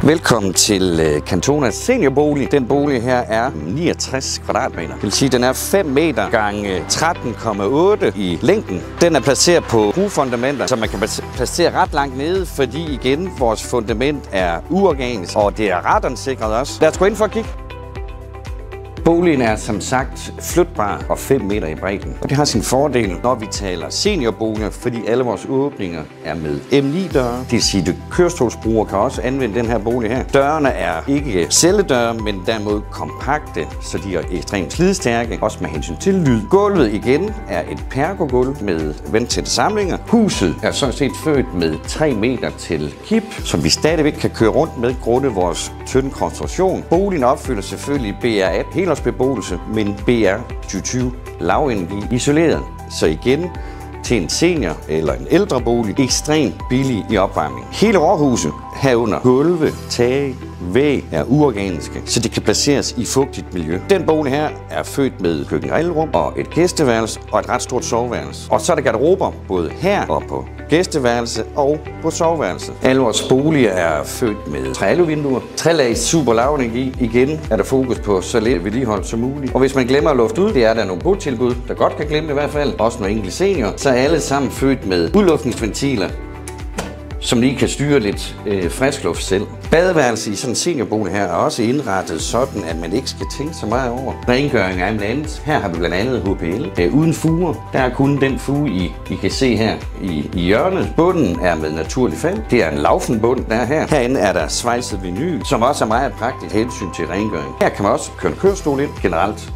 Velkommen til Cantona Seniorbolig. Den bolig her er 69 kvadratmeter. Det vil sige, at den er 5 meter gange 13,8 i længden. Den er placeret på brugfundamenter, så man kan placere ret langt nede, fordi igen, vores fundament er uorganisk, og det er radonsikret også. Lad os gå ind for at kigge. Boligen er som sagt flytbar og 5 meter i bredden. Og det har sin fordel, når vi taler seniorboliger, fordi alle vores åbninger er med M9-døre. Det vil sige, at kørestolsbrugere kan også anvende den her bolig her. Dørene er ikke celledøre, men derimod kompakte, så de er ekstremt slidstærke, også med hensyn til lyd. Gulvet igen er et pergogulv med vandtætte samlinger. Huset er sådan set født med 3 meter til kip, som vi stadigvæk kan køre rundt med grundet vores tynde konstruktion. Boligen opfylder selvfølgelig BR18 beboelse, men BR20 lavenergi isoleret. Så igen, til en senior eller en ældre bolig, ekstremt billig i opvarmning. Hele rådhuset herunder gulve, tage, væg er uorganiske, så det kan placeres i fugtigt miljø. Den bolig her er født med køkken-grillrum og et gæsteværelse og et ret stort soveværelse. Og så er der garderober både her og på gæsteværelse og på soveværelse. Alle vores boliger er født med træaluvinduer. Trælag super lav energi. Igen er der fokus på så lidt vedligehold som muligt. Og hvis man glemmer at lufte ud, det er der nogle botilbud, der godt kan glemme det i hvert fald. Også nogle enkelte senior. Så er alle sammen født med udluftningsventiler, som lige kan styre lidt frisk luft selv. Badeværelse i sådan en seniorbolig her er også indrettet sådan, at man ikke skal tænke så meget over. Rengøring er blandt andet. Her har vi blandt andet HPL. Uden fuger. Der er kun den fuge, I kan se her i hjørnet. Bunden er med naturlig fald. Det er en laufen bund, der er her. Herinde er der svejset vinyl, som også er meget praktisk hensyn til rengøring. Her kan man også køre en kørestol ind generelt.